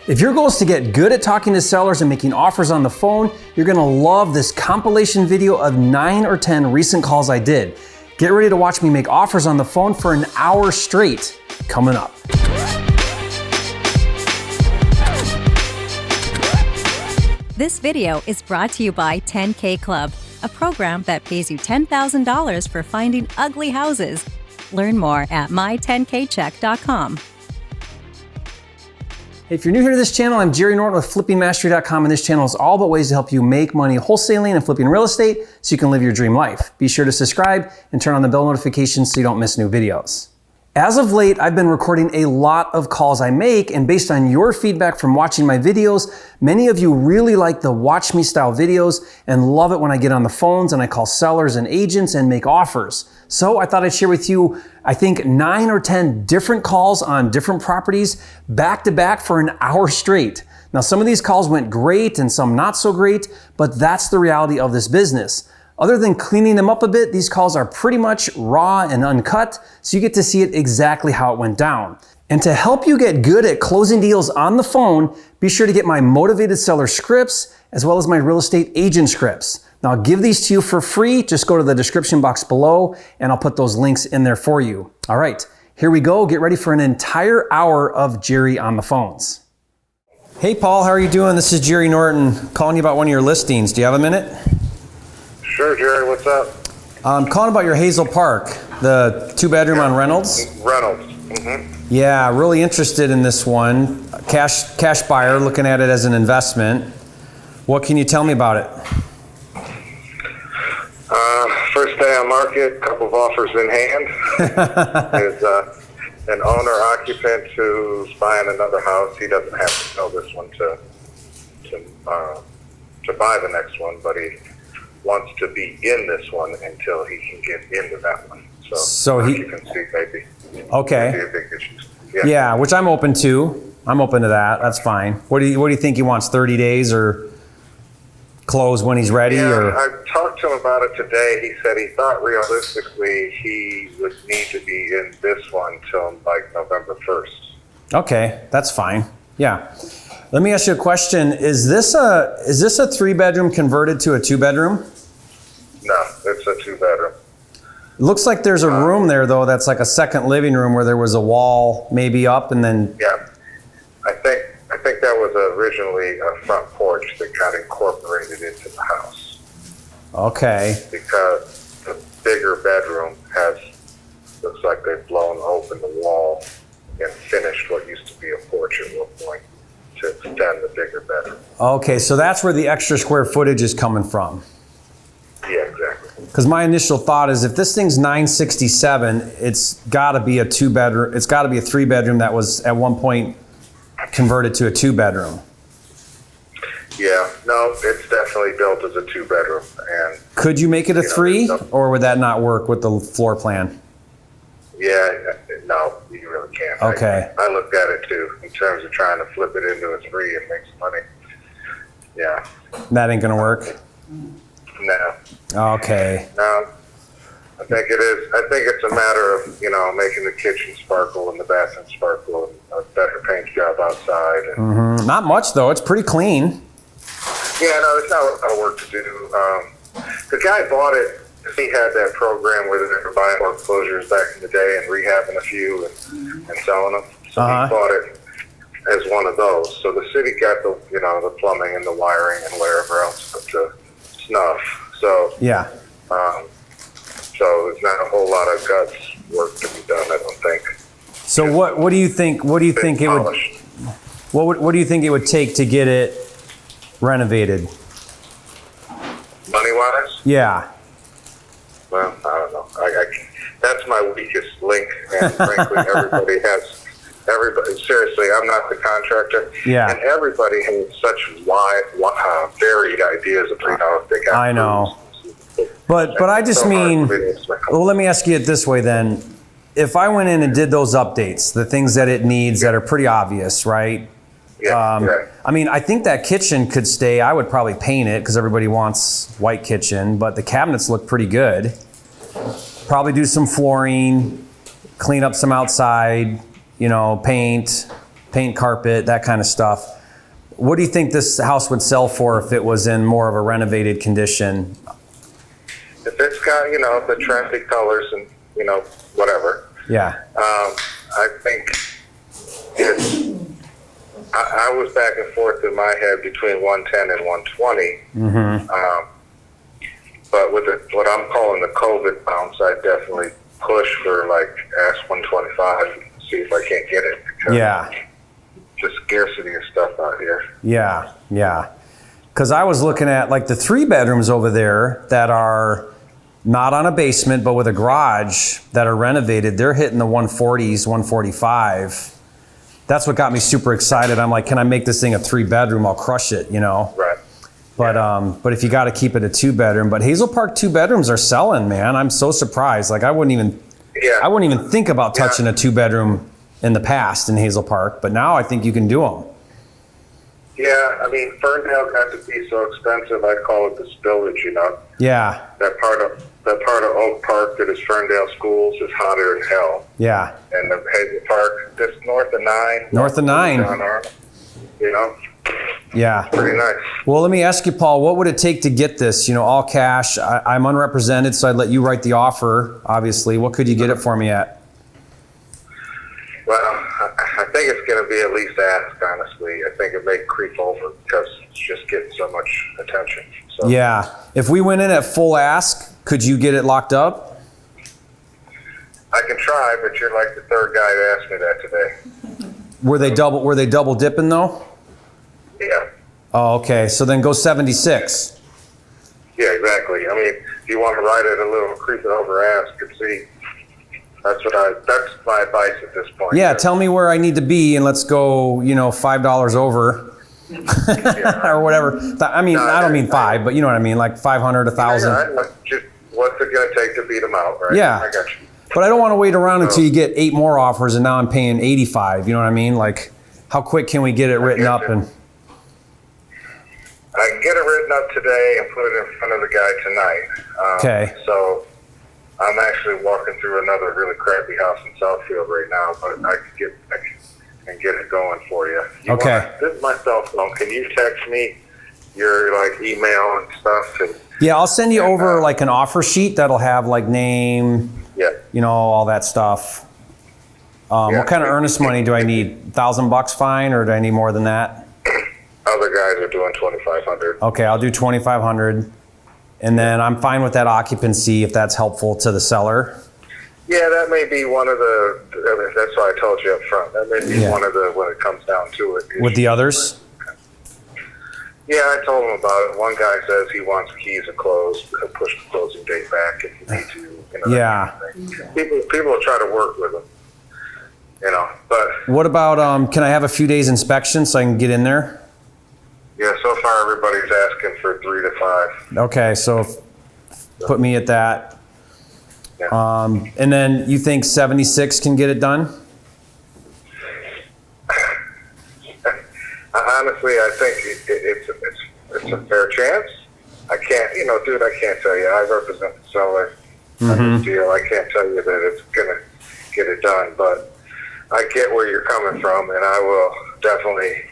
If your goal is to get good at talking to sellers and making offers on the phone, you're gonna love this compilation video of 9 or 10 recent calls I did. Get ready to watch me make offers on the phone for an hour straight, coming up. This video is brought to you by 10K Club, a program that pays you $10,000 for finding ugly houses. Learn more at my10kcheck.com. If you're new here to this channel, I'm Jerry Norton with FlippingMastery.com, and this channel is all about ways to help you make money wholesaling and flipping real estate so you can live your dream life. Be sure to subscribe and turn on the bell notifications so you don't miss new videos. As of late, I've been recording a lot of calls I make, and based on your feedback from watching my videos, many of you really like the watch me style videos and love it when I get on the phones and I call sellers and agents and make offers. So I thought I'd share with you, I think 9 or 10 different calls on different properties back to back for an hour straight. Now, some of these calls went great and some not so great, but that's the reality of this business. Other than cleaning them up a bit, these calls are pretty much raw and uncut, so you get to see it exactly how it went down. And to help you get good at closing deals on the phone, be sure to get my motivated seller scripts as well as my real estate agent scripts. Now, I'll give these to you for free. Just go to the description box below and I'll put those links in there for you. All right, here we go. Get ready for an entire hour of Jerry on the phones. Hey Paul, how are you doing? This is Jerry Norton calling you about one of your listings. Do you have a minute? Sure, Jerry, what's up? I'm calling about your Hazel Park, the 2-bedroom on Reynolds. Reynolds. Mm-hmm. Yeah, really interested in this one. Cash buyer, looking at it as an investment. What can you tell me about it? First day on market, couple of offers in hand. There's an owner-occupant who's buying another house. He doesn't have to sell this one to buy the next one, but he wants to be in this one until he can get into that one. So he, you can see, maybe. Okay. Maybe a big issue. Yeah, which I'm open to. I'm open to that. That's fine. What do you think he wants? 30 days or close when he's ready? Yeah, or? I talked to him about it today. He said he thought realistically he would need to be in this one till like November 1st. Okay, that's fine. Yeah. Let me ask you a question. Is this a 3-bedroom converted to a 2-bedroom? No, it's a 2-bedroom. It looks like there's a room there though that's like a second living room where there was a wall maybe up and then. Yeah, I think that was originally a front porch that got incorporated into the house. Okay. Because the bigger bedroom looks like they've blown open the wall and finished what used to be a porch at one point to extend the bigger bedroom. Okay, so that's where the extra square footage is coming from. Yeah, exactly. Because my initial thought is if this thing's 967, it's got to be a 2-bedroom. It's got to be a 3-bedroom that was at one point converted to a 2-bedroom. Yeah, no, it's definitely built as a 2-bedroom. And could you make it a 3, or would that not work with the floor plan? Yeah, no, you really can't. Okay. I looked at it too in terms of trying to flip it into a 3 and make some money. Yeah. That ain't gonna work. No. Okay. No, I think it is. I think it's a matter of, making the kitchen sparkle and the bathroom sparkle and a better paint job outside. And Not much though, it's pretty clean. yeah, no, there's not a lot of work to do. The guy bought it. He had that program where they were buying foreclosures back in the day and rehabbing a few and selling them. So he bought it as one of those. So the city got the plumbing and the wiring and whatever else up to snuff. So yeah. So there's not a whole lot of guts work to be done, I don't think. So what do you think? What do you think it would? What do you think it would take to get it renovated? Money wise? Yeah. Well, I don't know. That's my weakest link, and frankly, everybody. Seriously, I'm not the contractor. Yeah. And everybody has such varied ideas of if they got. I know. But I just mean, well, let me ask you it this way then. If I went in and did those updates, the things that it needs that are pretty obvious, right? Yeah. I mean, I think that kitchen could stay. I would probably paint it because everybody wants white kitchen, but the cabinets look pretty good. Probably do some flooring, clean up some outside, paint paint, carpet, that kind of stuff. What do you think this house would sell for if it was in more of a renovated condition? If it's got, the trendy colors and, whatever. Yeah. I think I was back and forth in my head between 110 and 120. Mm-hmm. But with what I'm calling the COVID bounce, I definitely push for ask 125 and see if I can't get it. Yeah. Just scarcity of stuff out here. Yeah, yeah. Because I was looking at the 3 bedrooms over there that are not on a basement, but with a garage that are renovated. They're hitting the 140s, 145. That's what got me super excited. I'm like, can I make this thing a 3 bedroom? I'll crush it, Right. But if you got to keep it a 2 bedroom, but Hazel Park 2 bedrooms are selling, man. I'm so surprised. I wouldn't even think about touching a 2 bedroom in the past in Hazel Park, but now I think you can do them. Yeah, I mean, Ferndale got to be so expensive. I call it the spillage. Yeah. That part of Oak Park that is Ferndale Schools is hotter than hell. Yeah. And the Hazel Park, just north of 9. North of 9. Yeah. Pretty nice. Well, let me ask you, Paul, what would it take to get this? All cash. I'm unrepresented, so I'd let you write the offer, obviously. What could you get it for me at? Well, I think it's going to be at least ask, honestly. I think it may creep over because it's just getting so much attention. So. Yeah. If we went in at full ask, could you get it locked up? I can try, but you're like the third guy to ask me that today. Were they double dipping though? Yeah. Oh, okay. So then go 76. Yeah, exactly. I mean, if you want to write it a little, creep it over ask and see. That's my advice at this point. Yeah, tell me where I need to be and let's go, $5 over or whatever. I mean, I don't mean 5, but you know what I mean, like 500, 1,000. Yeah, just what's it going to take to beat them out, right? Yeah. I got you. But I don't want to wait around until you get 8 more offers and now I'm paying 85. You know what I mean? Like, how quick can we get it written up? And I can get it written up today and put it in front of the guy tonight. Okay. So I'm actually walking through another really crappy house in Southfield right now, but I can get it going for you. Okay. This is my cell phone. Can you text me your email and stuff? Yeah, I'll send you over an offer sheet that'll have name, all that stuff. What kind of earnest money do I need? $1,000 fine, or do I need more than that? Other guys are doing $2,500. Okay, I'll do $2,500. And then I'm fine with that occupancy if that's helpful to the seller. Yeah, that may be one of the, that's why I told you up front. That may be one of the, when it comes down to it. With the others? Yeah, I told him about it. One guy says he wants keys to close, push the closing date back if you need to. Yeah. People will try to work with them, but. What about, can I have a few days inspection so I can get in there? Yeah, so far everybody's asking for 3 to 5. Okay, so put me at that. Yeah. And then you think 76 can get it done? Honestly, I think it's a fair chance. I can't, dude, I can't tell you. I represent the seller on this deal. I can't tell you that it's going to get it done, but I get where you're coming from, and I will definitely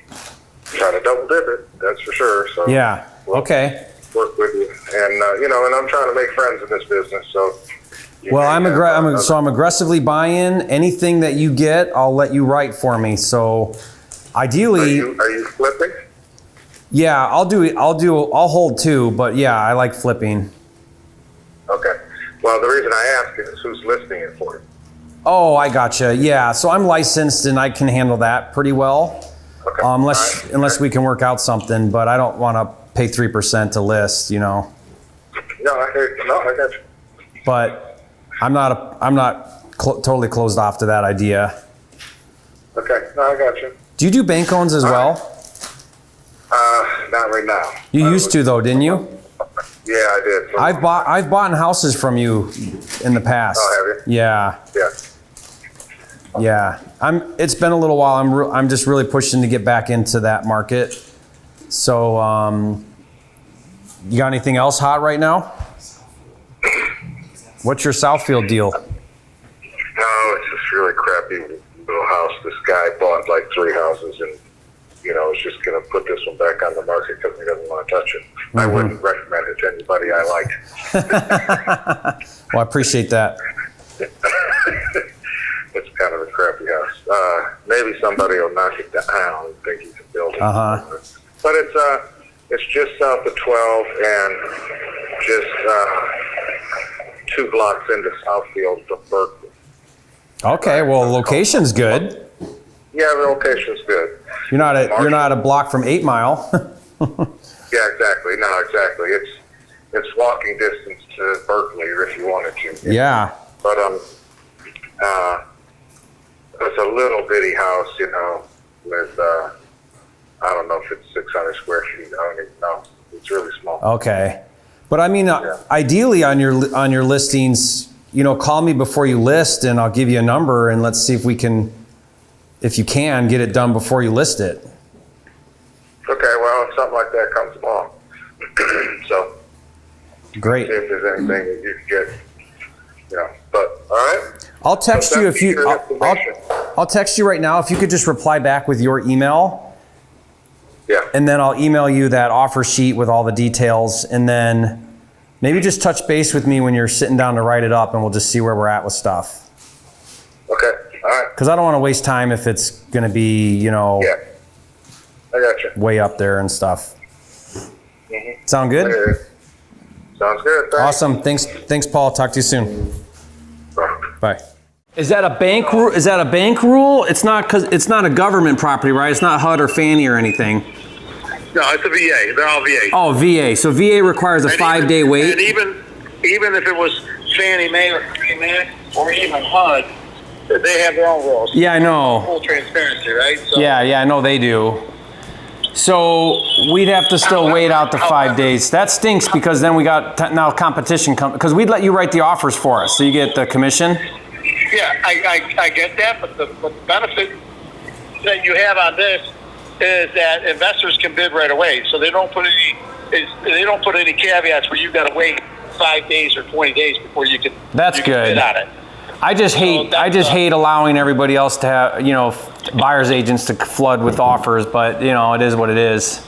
try to double dip it. That's for sure. So yeah. Okay. Work with you, and and I'm trying to make friends in this business. So. Well, I'm aggressively buying anything that you get. I'll let you write for me. So, ideally, are you flipping? Yeah, I'll hold 2, but yeah, I like flipping. Okay. Well, the reason I ask is who's listing it for you. Oh, I gotcha. Yeah, so I'm licensed and I can handle that pretty well. Okay. Unless we can work out something, but I don't want to pay 3% to list, No, I got you. But I'm not totally closed off to that idea. Okay, no, I got you. Do you do bank owns as well? Not right now. You used to though, didn't you? Yeah, I did. I've bought houses from you in the past. Oh, have you? Yeah. Yeah. Yeah. It's been a little while. I'm just really pushing to get back into that market. So, you got anything else hot right now? What's your Southfield deal? No, it's this really crappy little house this guy bought like 3 houses and, is just going to put this one back on the market because he doesn't want to touch it. I wouldn't recommend it to anybody I like. Well, I appreciate that. It's kind of a crappy house. Maybe somebody will knock it down and think he can build it. But it's just south of 12 and just 2 blocks into Southfield of Berkeley. Okay, well, location's good. Yeah, the location's good. You're not a block from 8 Mile. Yeah, exactly. No, exactly. It's walking distance to Berkeley if you wanted to. Yeah. But it's a little bitty house, with I don't know if it's 600 square feet. I don't even know. It's really small. Okay. But I mean, ideally on your listings, call me before you list and I'll give you a number and let's see if you can get it done before you list it. Okay, well, if something like that comes along. So, great. See if there's anything that you can get, but all right. I'll text you if you, I'll text you right now. If you could just reply back with your email. Yeah. And then I'll email you that offer sheet with all the details. And then maybe just touch base with me when you're sitting down to write it up and we'll just see where we're at with stuff. Okay. All right. Because I don't want to waste time if it's going to be, Yeah. I got you. way up there and stuff. Sound good? Okay. Sounds good. Thanks. Awesome. Thanks, Paul. Talk to you soon. Bye. Bye. Is that a bank rule? Is that a bank rule? It's not, because it's not a government property, right? It's not HUD or Fannie or anything. No, it's a VA. They're all VA. Oh, VA. So VA requires a 5-day wait. And even if it was Fannie Mae or Freddie Mac or even HUD, they have their own rules. Yeah, I know. Full transparency, right? So, Yeah, I know they do. So we'd have to still wait out the 5 days. That stinks because then we got now competition because we'd let you write the offers for us, so you get the commission. Yeah, I get that, but the benefit that you have on this is that investors can bid right away, so they don't put any caveats where you got to wait 5 days or 20 days before you can. That's can good. bid on it. I just hate allowing everybody else to have, buyer's agents to flood with offers, but it is what it is.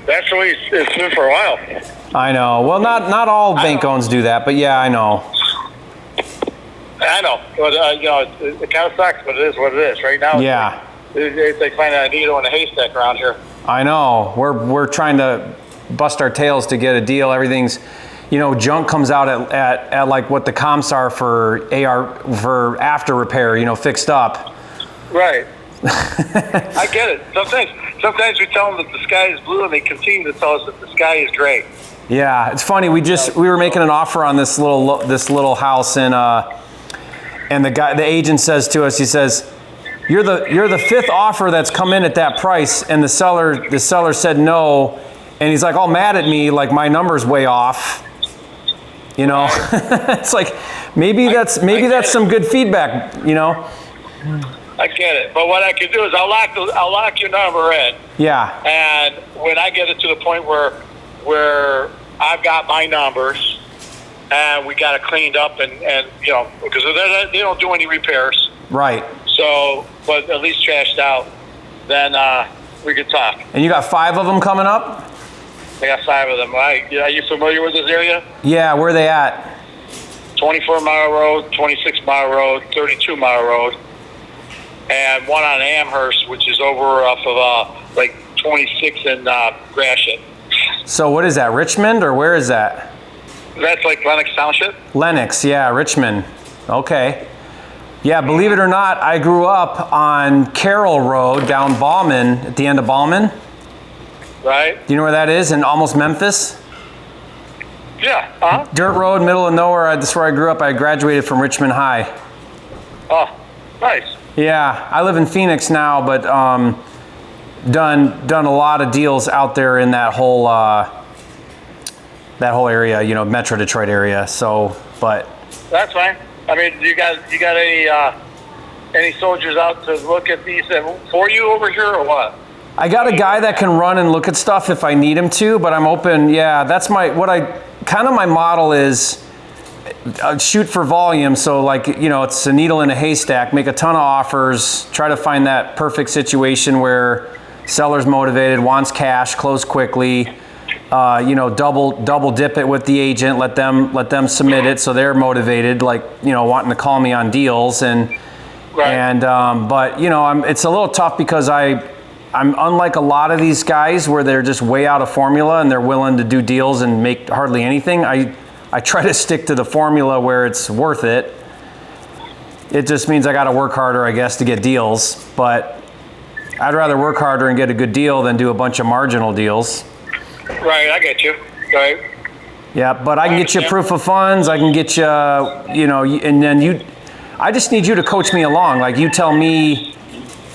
That's the way it's been for a while. I know. Well, not all bank owns do that, but yeah, I know. I know, but it kind of sucks, but it is what it is. Right now, Yeah. it's like finding a needle in a haystack around here. I know. We're trying to bust our tails to get a deal. Everything's, junk comes out at like what the comps are for for after repair, fixed up. Right. I get it. Sometimes we tell them that the sky is blue, and they continue to tell us that the sky is gray. Yeah, it's funny. We were making an offer on this little house, and the agent says to us, he says, "You're the 5th offer that's come in at that price," and the seller said no, and he's like all mad at me, like my number's way off. It's like maybe that's some good feedback. I get it, but what I can do is I'll lock your number in. Yeah. And when I get it to the point where I've got my numbers and we got it cleaned up and because they don't do any repairs. Right. So, but at least trashed out, then we could talk. And you got 5 of them coming up? I got 5 of them. Are you familiar with this area? Yeah, where are they at? 24 Mile Road, 26 Mile Road, 32 Mile Road, and one on Amherst, which is over off of 26 and Gratiot. So what is that, Richmond, or where is that? That's like Lenox Township? Lenox, yeah, Richmond. Okay. Yeah, believe it or not, I grew up on Carroll Road down Ballman, at the end of Ballman. Right. Do you know where that is? In almost Memphis? Yeah. Uh-huh. Dirt road, middle of nowhere. That's where I grew up. I graduated from Richmond High. Oh, nice. Yeah, I live in Phoenix now, but done a lot of deals out there in that whole area, Metro Detroit area. So, but that's fine. I mean, you got any soldiers out to look at these for you over here, or what? I got a guy that can run and look at stuff if I need him to, but I'm open. Yeah, that's my model is shoot for volume. So like, it's a needle in a haystack, make a ton of offers, try to find that perfect situation where seller's motivated, wants cash, close quickly, double dip it with the agent, let them submit it so they're motivated, like, wanting to call me on deals. And, but it's a little tough because I'm unlike a lot of these guys where they're just way out of formula and they're willing to do deals and make hardly anything. I try to stick to the formula where it's worth it. It just means I got to work harder, I guess, to get deals. But I'd rather work harder and get a good deal than do a bunch of marginal deals. Right, I get you. Right. Yeah, but I can get you proof of funds. I can get you, and then I just need you to coach me along. Like you tell me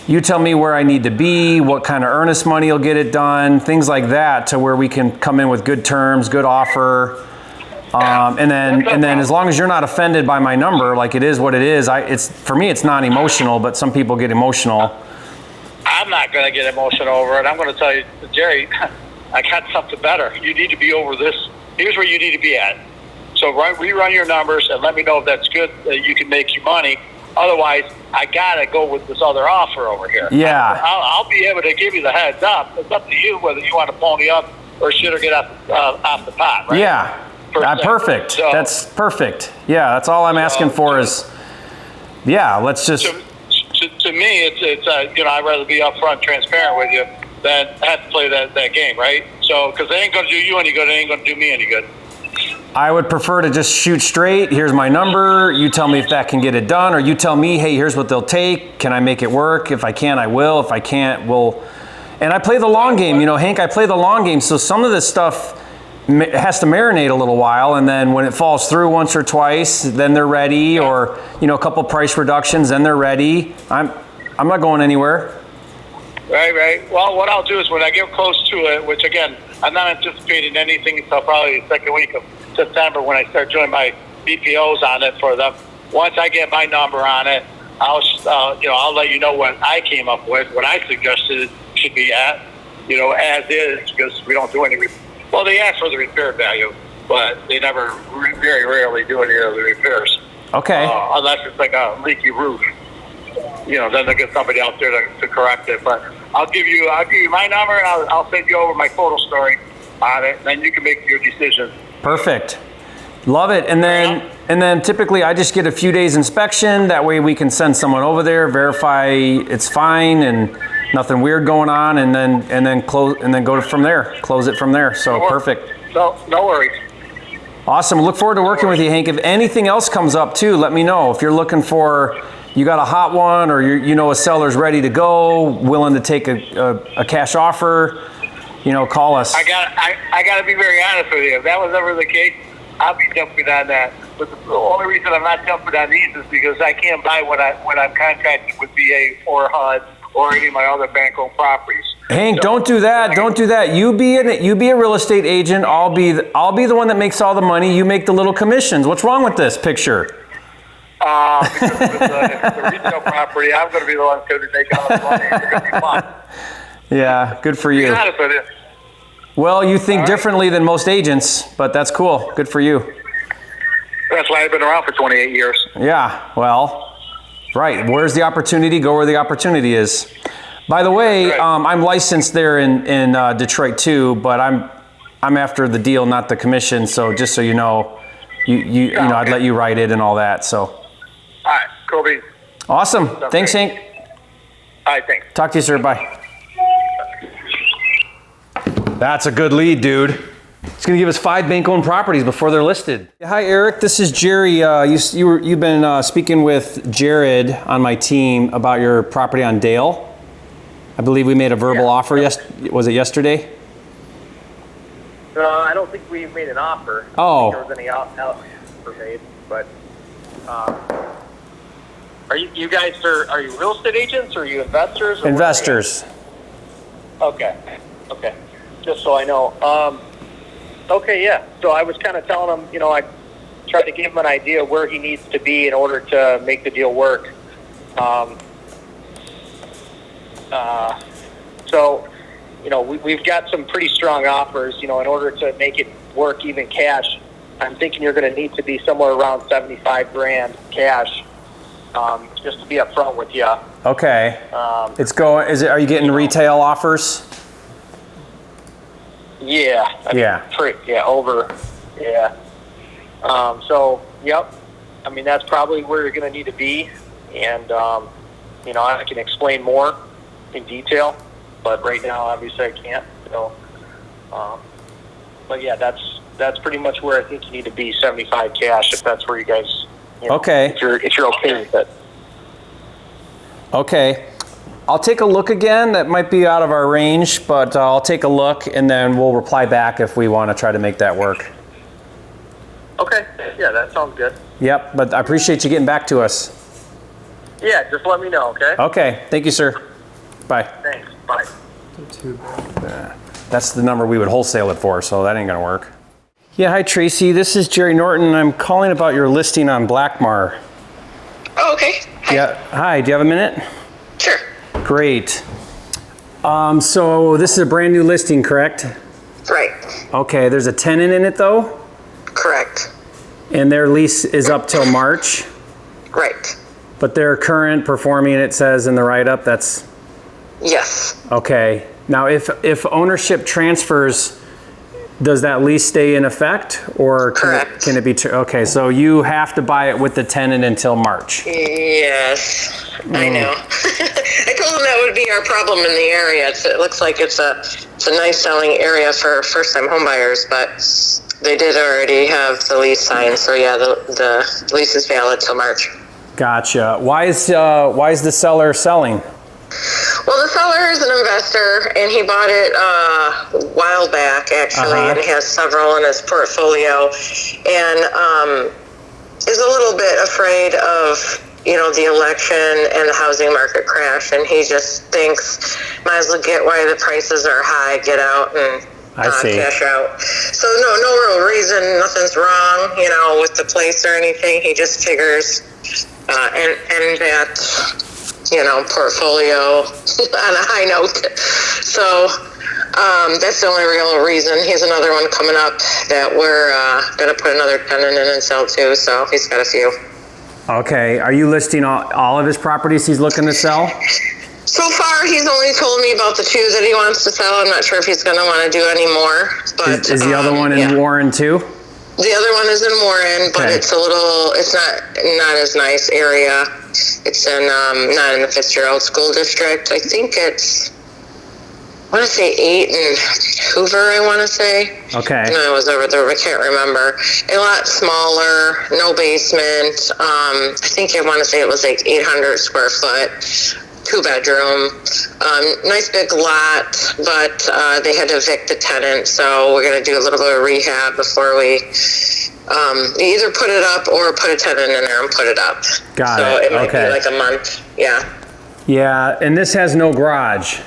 where I need to be, what kind of earnest money will get it done, things like that, to where we can come in with good terms, good offer. And then as long as you're not offended by my number, like it is what it is, for me, it's not emotional, but some people get emotional. I'm not going to get emotional over it. I'm going to tell you, Jerry, I got something better. You need to be over this. Here's where you need to be at. So rerun your numbers and let me know if that's good, that you can make your money. Otherwise, I got to go with this other offer over here. Yeah. I'll be able to give you the heads up. It's up to you whether you want to pony up or shit or get off the pot, right? Yeah. Perfect. So, that's perfect. Yeah, that's all I'm asking for is, let's just. To me, it's I'd rather be upfront, transparent with you than have to play that game, right? So, because they ain't going to do you any good, they ain't going to do me any good. I would prefer to just shoot straight. Here's my number. You tell me if that can get it done, or you tell me, hey, here's what they'll take. Can I make it work? If I can, I will. If I can't, we'll. And I play the long game, Hank. I play the long game. So some of this stuff has to marinate a little while, and then when it falls through once or twice, then they're ready, or a couple price reductions, then they're ready. I'm not going anywhere. Right. Well, what I'll do is when I get close to it, which again, I'm not anticipating anything until probably the second week of September when I start doing my BPOs on it for them. Once I get my number on it, I'll let you know what I came up with, what I suggested it should be at, as is, because we don't do any. Well, they ask for the repair value, but they never, very rarely do any of the repairs. Okay. Unless it's like a leaky roof. Then they'll get somebody out there to correct it. But I'll give you my number, and I'll send you over my photo story on it, and then you can make your decision. Perfect. Love it. And then typically I just get a few days inspection. That way we can send someone over there, verify it's fine and nothing weird going on, and then close, and then go from there. Close it from there. So perfect. No worries. Awesome. Look forward to working with you, Hank. If anything else comes up too, let me know. If you're looking for, you got a hot one, or a seller's ready to go, willing to take a cash offer, call us. I got to be very honest with you. If that was ever the case, I'll be jumping on that. But the only reason I'm not jumping on these is because I can't buy when I'm contracted with VA or HUD or any of my other bank-owned properties. Hank, don't do that. Don't do that. You be a real estate agent. I'll be the one that makes all the money. You make the little commissions. What's wrong with this picture? Because it's a retail property, I'm going to be the one who's making all the money. It's going to be fun. Yeah, good for you. To be honest with you. Well, you think differently than most agents, but that's cool. Good for you. That's why I've been around for 28 years. Yeah, well, right. Where's the opportunity? Go where the opportunity is. By the way, right. I'm licensed there in Detroit too, but I'm after the deal, not the commission. So just so you know, I'd let you write it and all that. So. All right, cool beans. Awesome. Thanks, Hank. All right, thanks. Talk to you, sir. Bye. That's a good lead, dude. It's going to give us 5 bank-owned properties before they're listed. Hi, Eric. This is Jerry. You've been speaking with Jared on my team about your property on Dale. I believe we made a verbal offer. Was it yesterday? I don't think we made an offer. Oh. I don't think there was any offer made, but are you guys are you real estate agents or are you investors? Or Investors. Okay. Just so I know. Okay, yeah. So I was kind of telling him, I tried to give him an idea of where he needs to be in order to make the deal work. So, we've got some pretty strong offers, in order to make it work even cash. I'm thinking you're going to need to be somewhere around 75 grand cash, just to be upfront with you. Okay. Are you getting retail offers? Yeah. So, yep. I mean, that's probably where you're going to need to be. And, I can explain more in detail, but right now, obviously, I can't. So, but yeah, that's pretty much where I think you need to be, 75 cash, if that's where you guys, okay. if you're okay with it. Okay. I'll take a look again. That might be out of our range, but I'll take a look and then we'll reply back if we want to try to make that work. Okay. Yeah, that sounds good. Yep, but I appreciate you getting back to us. Yeah, just let me know, okay? Okay. Thank you, sir. Bye. Thanks. Bye. That's the number we would wholesale it for, so that ain't gonna work. Yeah, hi Tracy. This is Jerry Norton. I'm calling about your listing on Blackmar. Oh, okay. Hi. Yeah. Hi. Do you have a minute? Sure. Great. So this is a brand new listing, correct? Right. Okay. There's a tenant in it though, Correct. and their lease is up till March. Right. But they're current performing. It says in the write-up. That's Yes. okay. Now, if ownership transfers, does that lease stay in effect, or Correct. can it be? Okay, so you have to buy it with the tenant until March. Yes. I know. I told them that would be our problem in the area. It looks like it's a nice selling area for first-time home buyers, but they did already have the lease signed. So yeah, the lease is valid till March. Gotcha. Why is the seller selling? Well, the seller is an investor, and he bought it a while back, actually, and he has several in his portfolio, and is a little bit afraid of, the election and the housing market crash, and he just thinks, might as well get while the prices are high, get out and cash out. So no real reason, nothing's wrong, with the place or anything. He just figures, and that, portfolio on a high note. So that's the only real reason. He has another one coming up that we're going to put another tenant in and sell too. So he's got a few. Okay. Are you listing all of his properties he's looking to sell? So far, he's only told me about the two that he wants to sell. I'm not sure if he's going to want to do any more. But is the other one in Warren too? The other one is in Warren, but Okay. it's not as nice area. It's in not in the Fitzgerald School District. I think I want to say 8 in Hoover, I want to say. Okay. No, I was over there, I can't remember. A lot smaller, no basement. I think I want to say it was like 800 square foot, 2-bedroom. Nice big lot, but they had to evict the tenant, so we're going to do a little bit of rehab before we either put it up or put a tenant in there and put it up. Got so it. it might Okay. be like a month. Yeah. Yeah, and this has no garage.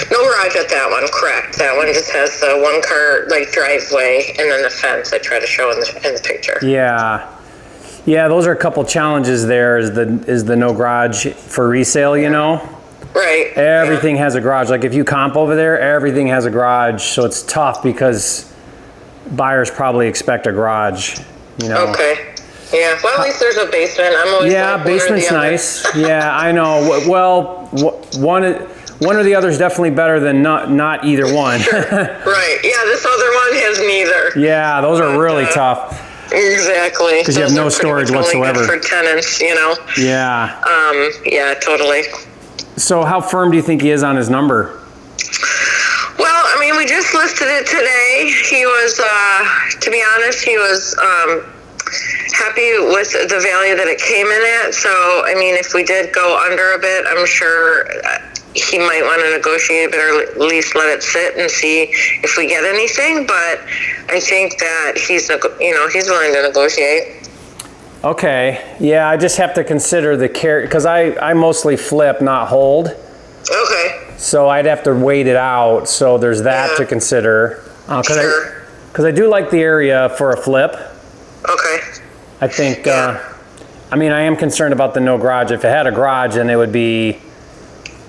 No garage at that one, correct. That one just has the one car driveway and then the fence I try to show in the picture. Yeah. Yeah, those are a couple challenges there, is the no garage for resale, Right. Everything has a garage. Like if you comp over there, everything has a garage. So it's tough because buyers probably expect a garage, Okay. Yeah. Well, at least there's a basement. I'm always like basement's nice. Yeah, I know. Well, one or the other is definitely better than not either one. Sure. Right. Yeah, this other one has neither. Yeah, those are really tough. Exactly. Because you have no storage whatsoever. For tenants, Yeah. Yeah, totally. So how firm do you think he is on his number? Well, I mean, we just listed it today. He was, to be honest, he was happy with the value that it came in at. So, I mean, if we did go under a bit, I'm sure he might want to negotiate a bit, or at least let it sit and see if we get anything. But I think that he's willing to negotiate. Okay. Yeah, I just have to consider the because I mostly flip, not hold. Okay. So I'd have to wait it out. So there's that to consider. Sure. Because I do like the area for a flip. Okay. I think, I am concerned about the no garage. If it had a garage, then it would be,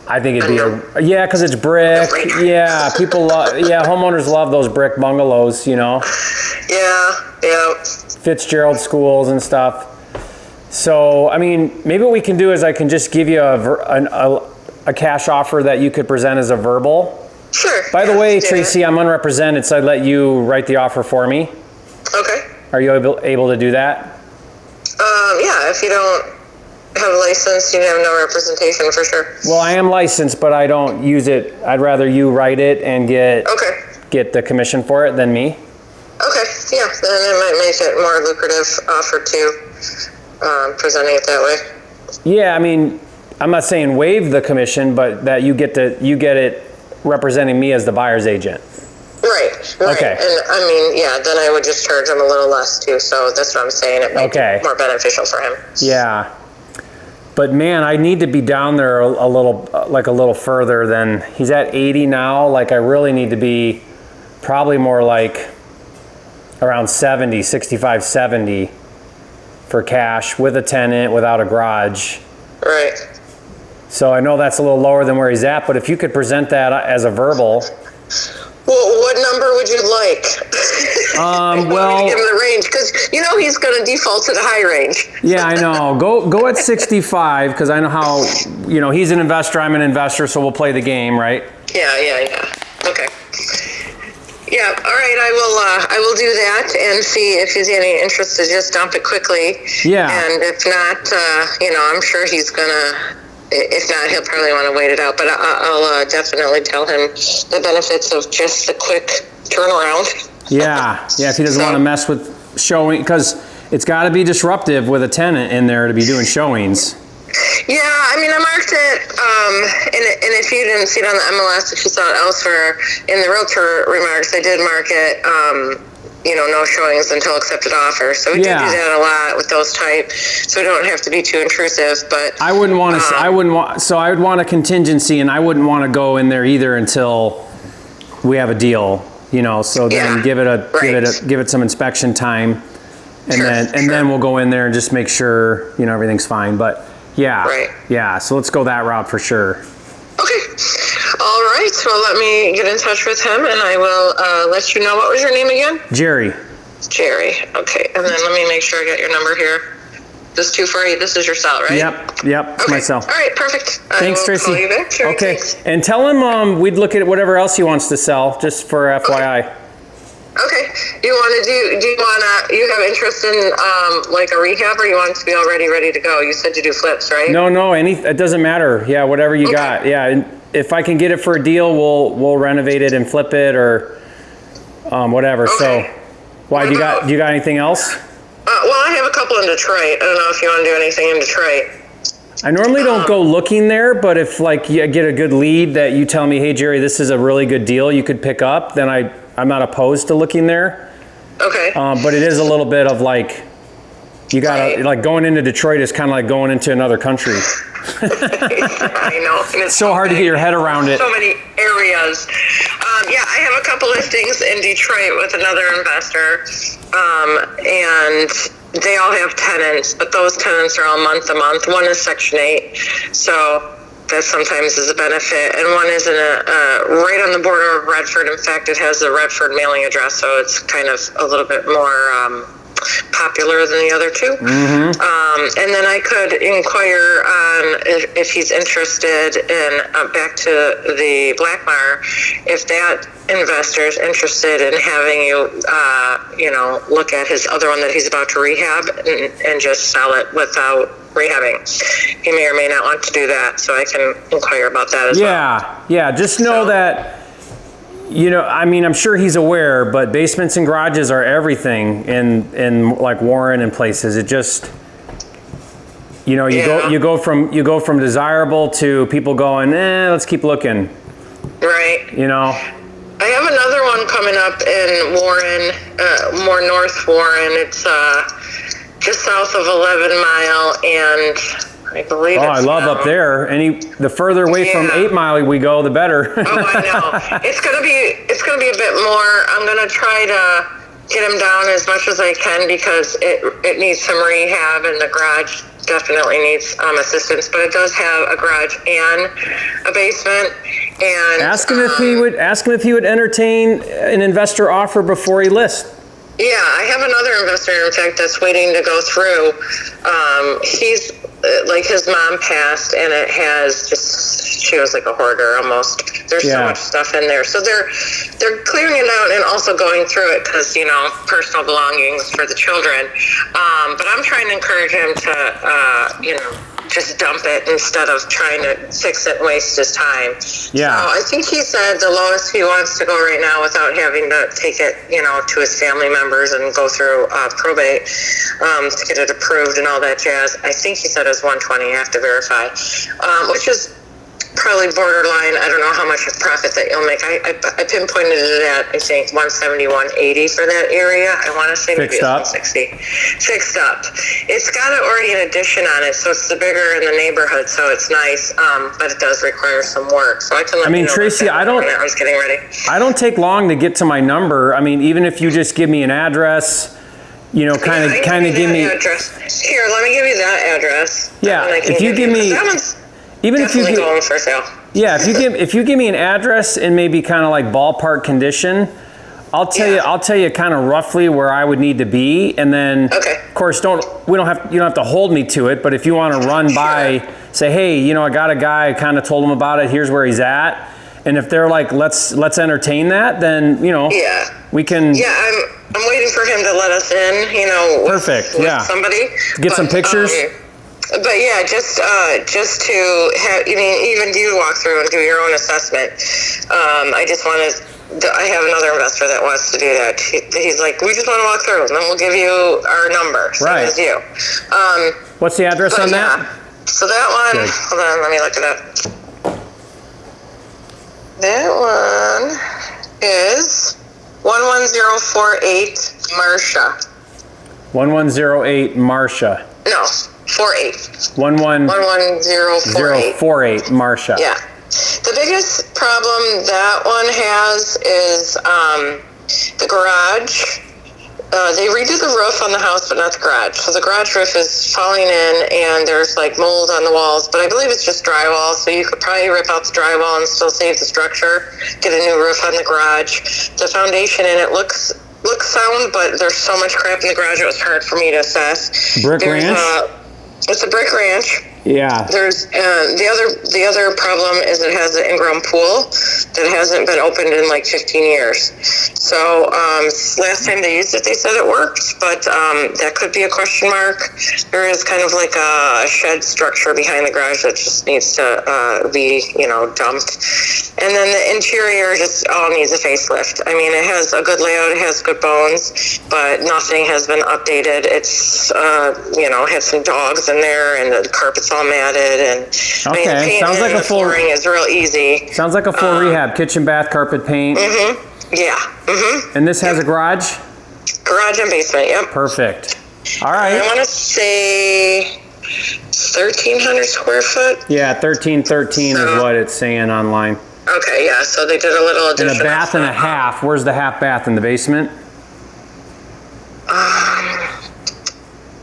I think it'd be because it's brick. Yeah, homeowners love those brick bungalows, Yeah, out. Fitzgerald schools and stuff. So, I mean, maybe what we can do is I can just give you a cash offer that you could present as a verbal. Sure. By the yeah, way, Tracy, I'm unrepresented, so I'd let you write the offer for me. Okay. Are you able to do that? Yeah, if you don't have a license, you have no representation for sure. Well, I am licensed, but I don't use it. I'd rather you write it and get the commission for it than me. Okay, yeah, then it might make it more lucrative offer too, presenting it that way. Yeah, I mean, I'm not saying waive the commission, but that you get it representing me as the buyer's agent. Right. Okay. And I mean, yeah, then I would just charge him a little less too. So that's what I'm saying. It might be more beneficial for him. Yeah. But man, I need to be down there a little further than he's at 80 now. Like I really need to be probably more like around 70, 65, 70 for cash with a tenant, without a garage. Right. So I know that's a little lower than where he's at, but if you could present that as a verbal. Well, what number would you like? Well, give him the range, because you know he's going to default to the high range. Yeah, I know. Go at 65, because I know how, he's an investor, I'm an investor, so we'll play the game, right? Yeah. Okay. Yeah. All right. I will do that and see if he's any interest to just dump it quickly. Yeah. And if not, I'm sure he's gonna. If not, he'll probably want to wait it out. But I'll definitely tell him the benefits of just the quick turnaround. Yeah. If he doesn't want to mess with showing, because it's got to be disruptive with a tenant in there to be doing showings. Yeah, I mean, I marked it, and if you didn't see it on the MLS, if you saw it elsewhere in the realtor remarks, I did mark it, no showings until accepted offer. So we do that a lot with those type, so we don't have to be too intrusive. But I wouldn't want to. So I would want a contingency, and I wouldn't want to go in there either until we have a deal. So then give it some inspection time, and then we'll go in there and just make sure everything's fine. But yeah. So let's go that route for sure. Okay. All right. Well, let me get in touch with him, and I will let you know. What was your name again? Jerry. Okay. And then let me make sure I got your number here. This 248. This is your cell, right? Yep. Okay. Myself. All right. Perfect. Thanks, Tracy. Call you back. Sure, okay. Thanks. And tell him we'd look at whatever else he wants to sell, just for FYI. Okay. Do you have interest in like a rehab, or you want it to be already ready to go? You said to do flips, right? No, it doesn't matter. Yeah, whatever you got. Yeah, and if I can get it for a deal, we'll renovate it and flip it or whatever. Okay. So, why do you got anything else? Well, I have a couple in Detroit. I don't know if you want to do anything in Detroit. I normally don't go looking there, but if like you get a good lead that you tell me, hey Jerry, this is a really good deal you could pick up, then I'm not opposed to looking there. Okay. But it is a little bit of like, you gotta, like going into Detroit is kind of like going into another country. I know. And it's so hard to get your head around it. So many areas. I have a couple listings in Detroit with another investor. And they all have tenants, but those tenants are all month to month. One is Section 8. So that sometimes is a benefit, and one is in right on the border of Redford. In fact, it has a Redford mailing address, so it's kind of a little bit more popular than the other two. Mm-hmm. And then I could inquire on if he's interested in back to the Blackmar, if that investor is interested in having you, look at his other one that he's about to rehab and just sell it without rehabbing. He may or may not want to do that, so I can inquire about that as well. Yeah. Just know that, I'm sure he's aware, but basements and garages are everything in like Warren and places. It just, you go from desirable to people going, let's keep looking. Right. I have another one coming up in Warren, more North Warren. It's just south of 11 Mile, and I believe I love up there. The further away from 8 Mile we go, the better. I know. It's gonna be a bit more. I'm gonna try to get him down as much as I can because it needs some rehab, and the garage definitely needs assistance. But it does have a garage and a basement. And ask him if he would entertain an investor offer before he lists. Yeah, I have another investor, in fact, that's waiting to go through. He's like, his mom passed, and it has just, she was like a hoarder almost. There's so much stuff in there. So they're clearing it out and also going through it because, you know, personal belongings for the children. But I'm trying to encourage him to, you know, just dump it instead of trying to fix it and waste his time. Yeah. So I think he said the lowest he wants to go right now without having to take it, you know, to his family members and go through probate to get it approved and all that jazz. I think he said it was 120. I have to verify, which is probably borderline. I don't know how much profit that you'll make. I pinpointed it at, I think, 170, 180 for that area. I want to say maybe 160. Fixed up. It's got already an addition on it, so it's the bigger in the neighborhood, so it's nice, but it does require some work. So I can let you know Tracy, I was getting ready. I don't take long to get to my number. I mean, even if you just give me an address, you know, kind of give me address. Here, let me give you that address. Yeah, if you give me, even if you give, going for sale. Yeah, if you give me an address and maybe kind of like ballpark condition, I'll tell you kind of roughly where I would need to be, and then of course you don't have to hold me to it, but if you want to run by, say, hey, you know, I got a guy, I kind of told him about it, here's where he's at, and if they're like, let's entertain that, then, you know, we can. Yeah, I'm waiting for him to let us in, you know, with somebody. Get some pictures. But yeah, just to have, I mean, even you walk through and do your own assessment. I just want to, I have another investor that wants to do that. He's like, we just want to walk through, and then we'll give you our number. Same as you. What's the address on that? So that one, hold on, let me look it up. That one is 11048 Marcia. 1108 Marcia. No. 48. 11048 Marcia. Yeah. The biggest problem that one has is the garage. They redid the roof on the house, but not the garage. So the garage roof is falling in, and there's like mold on the walls. But I believe it's just drywall, so you could probably rip out the drywall and still save the structure. Get a new roof on the garage. The foundation in it looks sound, but there's so much crap in the garage it was hard for me to assess. Brick ranch. It's a brick ranch. Yeah. There's the other problem is it has an in-ground pool that hasn't been opened in like 15 years. So last time they used it, they said it worked, but that could be a question mark. There is kind of like a shed structure behind the garage that just needs to be, you know, dumped. And then the interior just all needs a facelift. I mean, it has a good layout, it has good bones, but nothing has been updated. It's, you know, has some dogs in there, and the carpet's all matted, and I mean, the paint sounds like a full flooring is real easy. Sounds like a full rehab. Kitchen, bath, carpet, paint. Yeah. And this has a garage? Garage and basement, yep. Perfect. All right. I want to say 1,300 square foot. Yeah, 1313 is what it's saying online. Okay, yeah, so they did a little addition. And a bath and a half. Where's the half bath? In the basement?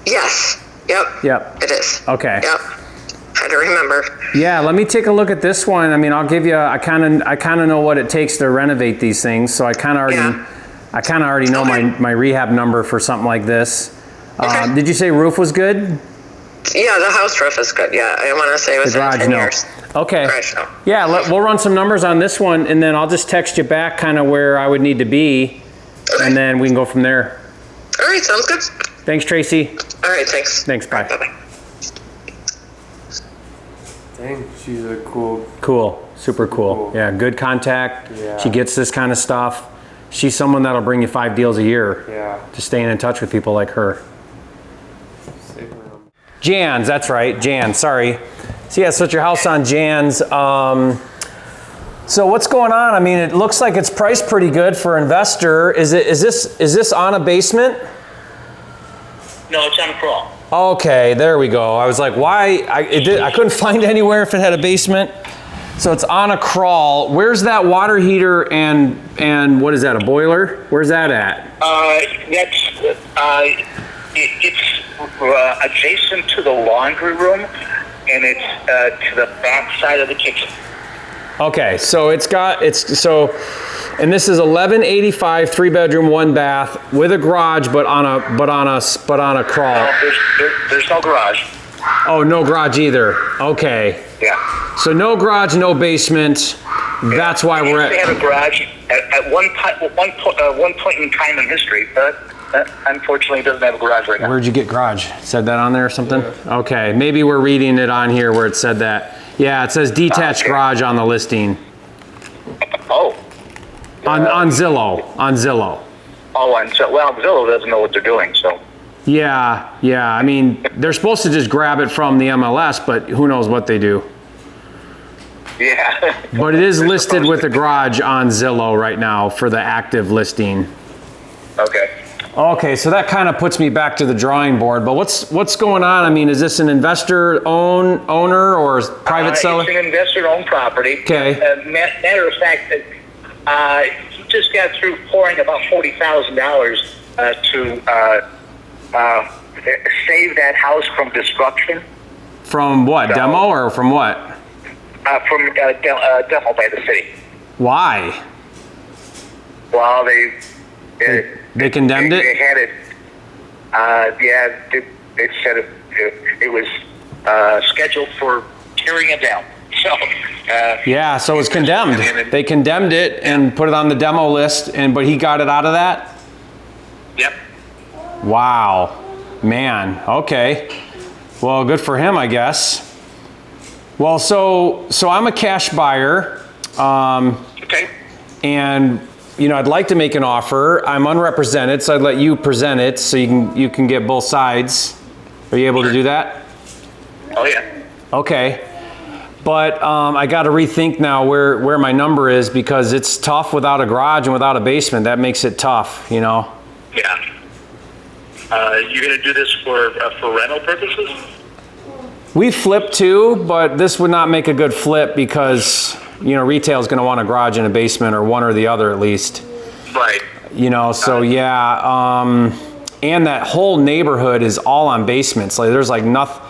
Yes. Yep. It is. Okay. Yep. Had to remember. Yeah, let me take a look at this one. I mean, I'll give you. I kind of know what it takes to renovate these things, so I kind of already know my rehab number for something like this. Did you say roof was good? Yeah, the house roof is good. Yeah, I want to say within 10 years. Okay. Garage, no. Yeah, we'll run some numbers on this one, and then I'll just text you back kind of where I would need to be, and then we can go from there. All right, sounds good. Thanks, Tracy. All right, thanks. Thanks, bye. Bye-bye. Dang, she's a cool. Cool, super cool. Yeah, good contact. Yeah. She gets this kind of stuff. She's someone that'll bring you 5 deals a year. Yeah. Just staying in touch with people like her. Jan's, that's right, Jan, sorry. So yeah, so it's your house on Jan's. So what's going on? I mean, it looks like it's priced pretty good for investor. Is this on a basement? No, it's on a crawl. Okay, there we go. I was like, why? I couldn't find anywhere if it had a basement. So it's on a crawl. Where's that water heater and what is that, a boiler? Where's that at? It's adjacent to the laundry room, and it's to the back side of the kitchen. Okay, so And this is 1185, 3-bedroom, 1-bath with a garage, but on a crawl. There's no garage. Oh, no garage either. Okay. Yeah. So no garage, no basement. That's why we're They at. had a garage at one point in time in history, but unfortunately it doesn't have a garage right now. Where'd you get garage? Said that on there or something? Yeah. Okay, maybe we're reading it on here where it said that. Yeah, it says detached garage on the listing. Oh. On Zillow. On Zillow. Oh, and so Zillow doesn't know what they're doing, so. Yeah. I mean, they're supposed to just grab it from the MLS, but who knows what they do. Yeah. But it is listed with a garage on Zillow right now for the active listing. Okay, so that kind of puts me back to the drawing board. But what's going on? I mean, is this an investor owner or private seller? It's an investor-owned property. Okay. Matter of fact, he just got through pouring about $40,000 to save that house from destruction. From what? So, demo or from what? From demo by the city. Why? Well, They condemned it? They had it. They said it was scheduled for tearing it down. So. Yeah, so it was condemned. They condemned it and put it on the demo list, but he got it out of that? Yep. Wow, man. Okay. Well, good for him, I guess. Well, so I'm a cash buyer. Okay. And I'd like to make an offer. I'm unrepresented, so I'd let you present it so you can get both sides. Are you able to do that? Oh yeah. Okay. But I got to rethink now where my number is, because it's tough without a garage and without a basement. That makes it tough, Yeah. You're going to do this for rental purposes? We flip too, but this would not make a good flip because, retail is going to want a garage and a basement, or one or the other at least. Right. So yeah. And that whole neighborhood is all on basements. Like there's like nothing.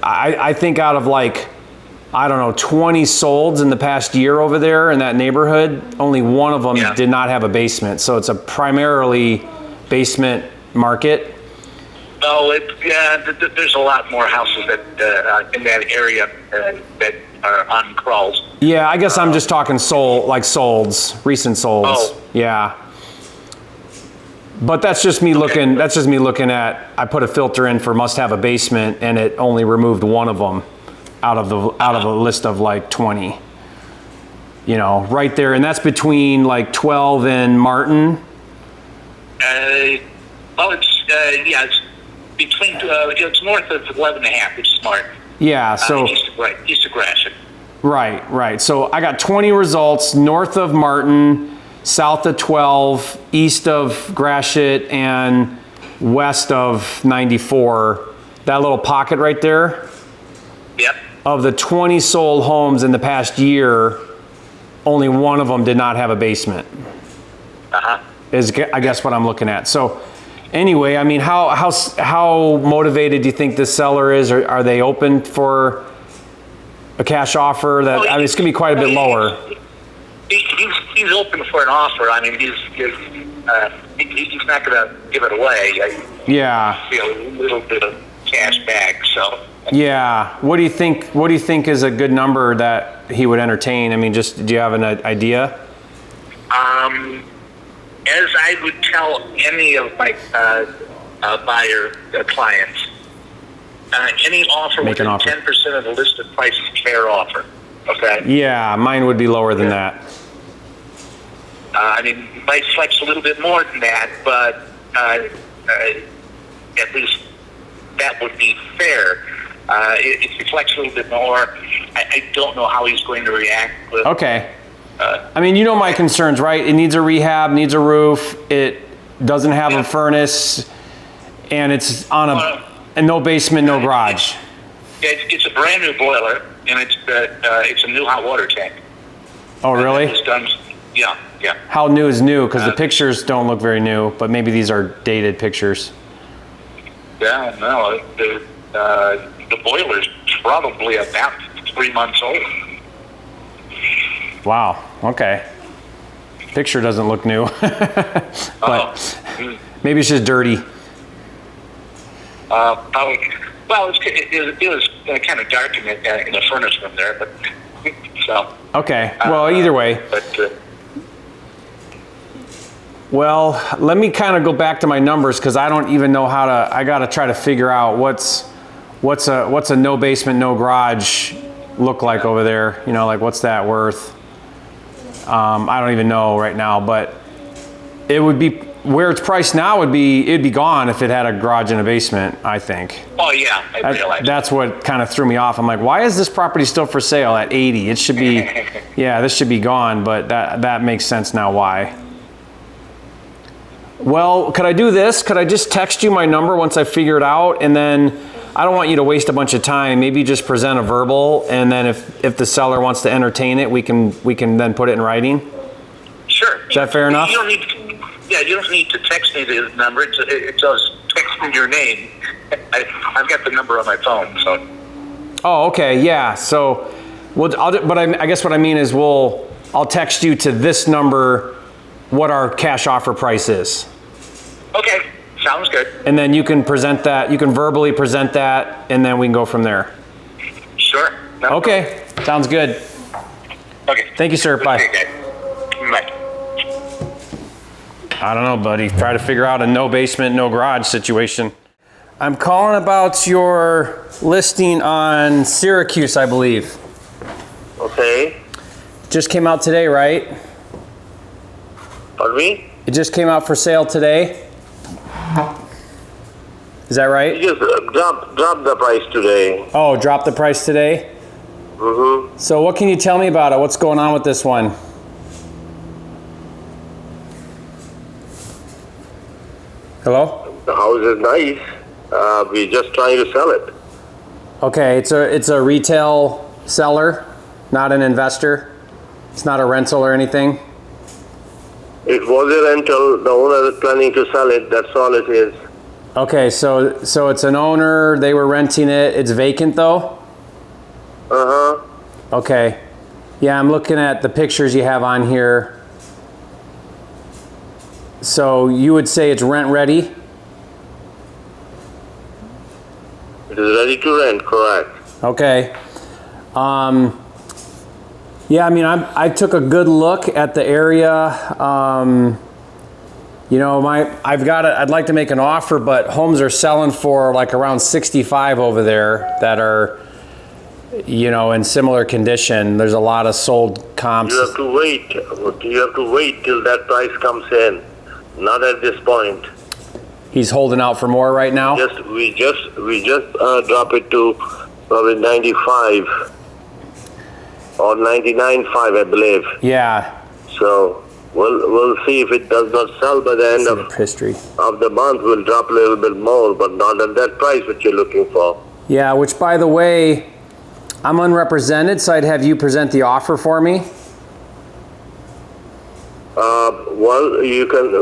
I think out of 20 solds in the past year over there in that neighborhood, only one of them did not have a basement. So it's a primarily basement market. Oh, there's a lot more houses that in that area that are on crawls. Yeah, I guess I'm just talking solds, recent solds. Oh. Yeah. But that's just me looking. That's just me looking at. I put a filter in for must have a basement, and it only removed one of them out of a list of 20. Right there, and that's between 12 and Martin. It's between. It's north of 11.5, which is Martin. Yeah. So east of Gratiot. Right. So I got 20 results north of Martin, south of 12, east of Gratiot, and west of 94. That little pocket right there. Yep. Of the 20 sold homes in the past year, only one of them did not have a basement. Is I guess what I'm looking at. So anyway, I mean, how motivated do you think this seller is? Or are they open for a cash offer? It's going to be quite a bit lower. He's open for an offer. I mean, he's not going to give it away. Yeah. A little bit of cash back. So. Yeah. What do you think is a good number that he would entertain? I mean, do you have an idea? As I would tell any of my buyer clients, any offer within 10% of the listed price is a fair offer. Okay. Yeah, mine would be lower than that. I mean, you might flex a little bit more than that, but at least that would be fair. If you flex a little bit more, I don't know how he's going to react. Okay. I mean, my concerns, right? It needs a rehab, needs a roof. It doesn't have a furnace, and it's on and no basement, no garage. It's a brand new boiler, and it's a new hot water tank. Oh, really? It's done. Yeah. How new is new? Because the pictures don't look very new, but maybe these are dated pictures. Yeah, no, the boiler's probably about 3 months old. Wow. Okay. Picture doesn't look new. But maybe it's just dirty. Probably. Well, it was kind of dark in the furnace room there, but so. Okay. Well, either way. Well, let me kind of go back to my numbers because I don't even know how to. I got to try to figure out what's a no basement, no garage look like over there. You know, like what's that worth? I don't even know right now, but it would be where it's priced now. It'd be gone if it had a garage and a basement, I think. Oh yeah, I realize. That's what kind of threw me off. I'm like, why is this property still for sale at 80? It should be, yeah, this should be gone. But that makes sense now. Why? Well, could I do this? Could I just text you my number once I figure it out, and then I don't want you to waste a bunch of time. Maybe just present a verbal, and then if the seller wants to entertain it, we can then put it in writing. Sure. Is that fair enough? You don't need to text me the number. It does text me your name. I've got the number on my phone. So. Oh, okay. Yeah. So, I guess what I mean is I'll text you to this number what our cash offer price is. Okay. Sounds good. And then you can present that. You can verbally present that, and then we can go from there. Sure. No okay. Problem. Sounds good. Okay. Thank you, sir. Bye. Okay. Bye. I don't know, buddy. Try to figure out a no basement, no garage situation. I'm calling about your listing on Syracuse, I believe. Okay. Just came out today, right? Pardon me? It just came out for sale today. Is that right? You just dropped the price today. Oh, dropped the price today? Mm-hmm. So what can you tell me about it? What's going on with this one? Hello? The house is nice. We're just trying to sell it. Okay, it's a retail seller, not an investor. It's not a rental or anything. It was a rental. The owner is planning to sell it. That's all it is. Okay, so it's an owner. They were renting it. It's vacant though? Uh-huh. Okay. Yeah, I'm looking at the pictures you have on here. So you would say it's rent ready? It is ready to rent, correct. Okay. Yeah, I mean, I took a good look at the area. You know, I'd like to make an offer, but homes are selling for like around 65 over there that are, you know, in similar condition. There's a lot of sold comps. You have to wait. You have to wait till that price comes in. Not at this point. He's holding out for more right now? We just drop it to probably 95 or 99.5, I believe. Yeah. So we'll see if it does not sell by the end of the month. We'll drop a little bit more, but not at that price that you're looking for. Yeah, which by the way, I'm unrepresented, so I'd have you present the offer for me. Well, you can.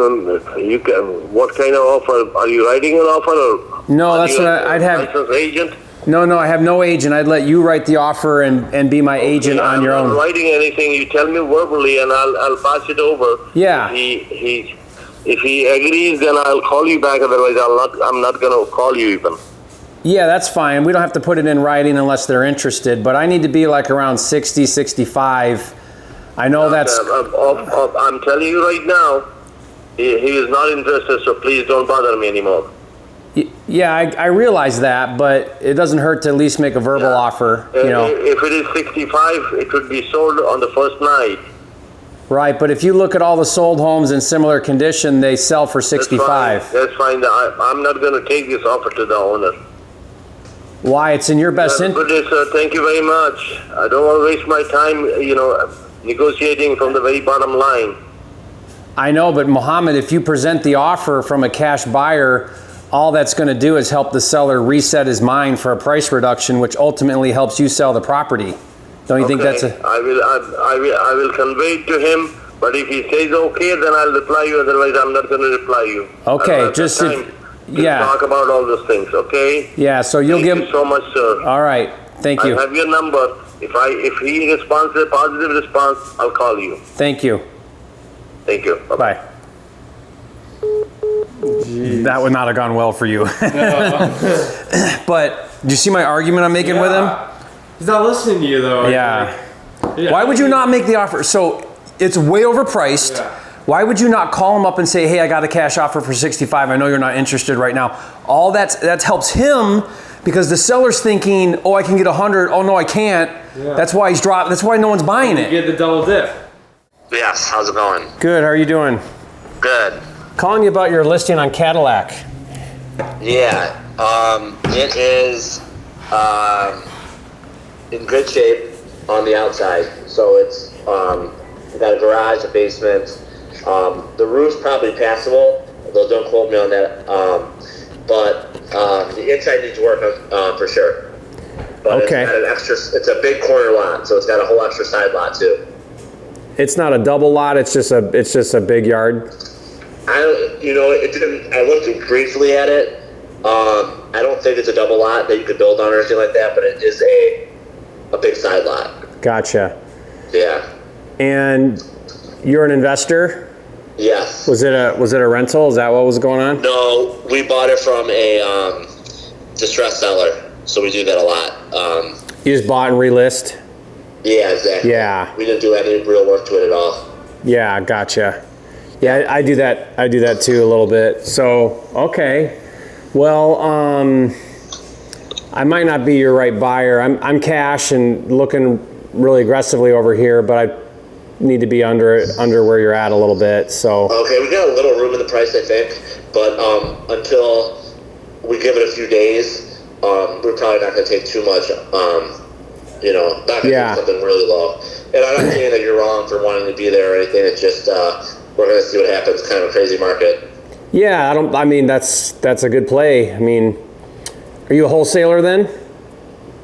What kind of offer? Are you writing an offer, or no? That's what I'd have. Licensed agent? No, I have no agent. I'd let you write the offer and be my agent on your own. I'm not writing anything. You tell me verbally, and I'll pass it over. Yeah. If he agrees, then I'll call you back. Otherwise, I'm not going to call you even. Yeah, that's fine. We don't have to put it in writing unless they're interested. But I need to be like around 60, 65. I know that's... I'm telling you right now, he is not interested, so please don't bother me anymore. Yeah, I realize that, but it doesn't hurt to at least make a verbal offer, you know. If it is 65, it would be sold on the first night. Right, but if you look at all the sold homes in similar condition, they sell for 65. That's fine. I'm not going to take this offer to the owner. Why? It's in your best interest. Good day, sir. Thank you very much. I don't want to waste my time, you know, negotiating from the very bottom line. I know, but Mohammed, if you present the offer from a cash buyer, all that's going to do is help the seller reset his mind for a price reduction, which ultimately helps you sell the property. Don't you think that's a... I will convey it to him, but if he says okay, then I'll reply you. Otherwise, I'm not going to reply you. Okay, just talk about all those things. Okay. Yeah. So you'll give. Thank you so much, sir. All right. Thank you. I have your number. If he responds a positive response, I'll call you. Thank you. Thank you. Bye. That would not have gone well for you. But do you see my argument I'm making with him? He's not listening to you though. Yeah. Why would you not make the offer? So it's way overpriced. Yeah. Why would you not call him up and say, hey, I got a cash offer for 65. I know you're not interested right now. All that helps him because the seller's thinking, oh, I can get 100. Oh, no, I can't. Yeah. That's why he's dropped. That's why no one's buying You it. get the double dip. Yes, how's it going? Good. How are you doing? Good. Calling you about your listing on Cadillac. Yeah, it is in good shape on the outside. So it's got a garage, a basement. The roof's probably passable, though don't quote me on that. But the inside needs work for sure. But Okay. It's got an extra. It's a big corner lot, so it's got a whole extra side lot too. It's not a double lot. It's just a big yard. It didn't. I looked briefly at it. I don't think it's a double lot that you could build on or anything like that, but it is a big side lot. Gotcha. Yeah. And you're an investor? Yes. Was it a rental? Is that what was going on? No, we bought it from a distressed seller, so we do that a lot. You just bought and relist? Yeah, exactly. Yeah. We didn't do any real work to it at all. Yeah, gotcha. Yeah, I do that. I do that too a little bit. So, okay. Well, I might not be your right buyer. I'm cash and looking really aggressively over here, but I need to be under where you're at a little bit. So. Okay, we got a little room in the price, I think, but until we give it a few days, we're probably not going to take too much. Not going to do something really low. And I'm not saying that you're wrong for wanting to be there or anything. It's just we're going to see what happens. Kind of a crazy market. Yeah, I mean that's a good play. I mean, are you a wholesaler then?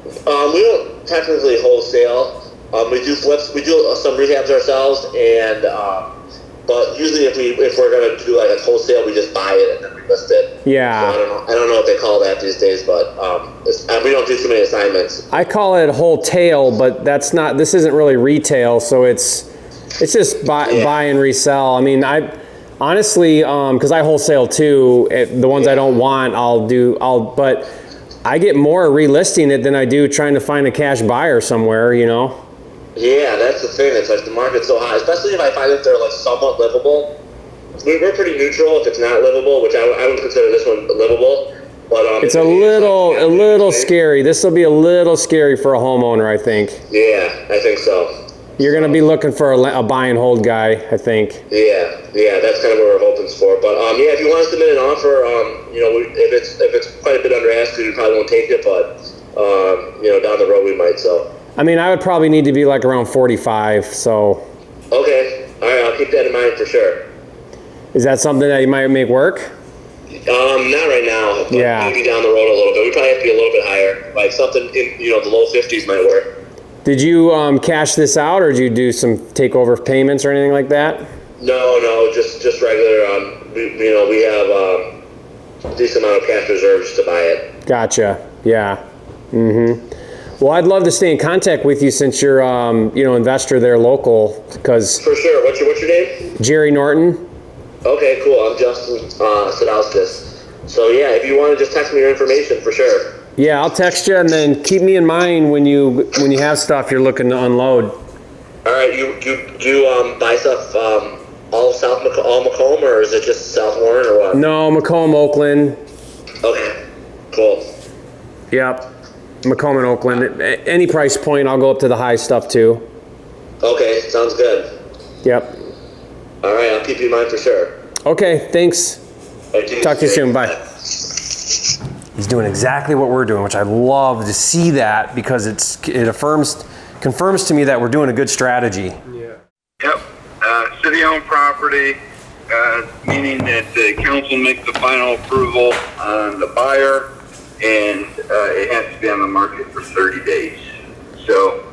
We don't technically wholesale. We do flips. We do some rehabs ourselves, and but usually if we're going to do like a wholesale, we just buy it and then we list it. Yeah. So I don't know what they call that these days, but we don't do too many assignments. I call it wholesale, but that's not. This isn't really retail, so it's just buy and resell. I mean, I honestly, because I wholesale too. The ones I don't want, but I get more relisting it than I do trying to find a cash buyer somewhere. Yeah, that's the thing. It's like the market's so high, especially if I find that they're like somewhat livable. We're pretty neutral if it's not livable, which I would consider this one livable. But it's a little scary. This will be a little scary for a homeowner, I think. Yeah, I think so. You're going to be looking for a buy and hold guy, I think. Yeah, that's kind of what we're hoping for. But if you want to submit an offer, if it's quite a bit under ask, we probably won't take it. But down the road we might. So. I mean, I would probably need to be like around 45. So. Okay, all right. I'll keep that in mind for sure. Is that something that you might make work? Not right now. But yeah. Maybe down the road a little bit. We probably have to be a little bit higher. Like something in the low 50s might work. Did you cash this out, or did you do some takeover payments or anything like that? No, just regular. We have a decent amount of cash reserves to buy it. Gotcha. Yeah. Well, I'd love to stay in contact with you since you're investor there local. Because for sure. What's your name? Jerry Norton. Okay, cool. I'm Justin Sadowskis. So yeah, if you want to just text me your information, for sure. Yeah, I'll text you, and then keep me in mind when you have stuff you're looking to unload. All right, you buy stuff all Macomb, or is it just South Warren, or what? No, Macomb, Oakland. Okay, cool. Yep, Macomb and Oakland. Any price point, I'll go up to the high stuff too. Okay, sounds good. Yep. All right, I'll keep you in mind for sure. Okay, thanks. Talk to you soon. Bye. He's doing exactly what we're doing, which I love to see that because it confirms to me that we're doing a good strategy. Yeah. Yep. City-owned property, meaning that the council makes the final approval on the buyer, and it has to be on the market for 30 days. So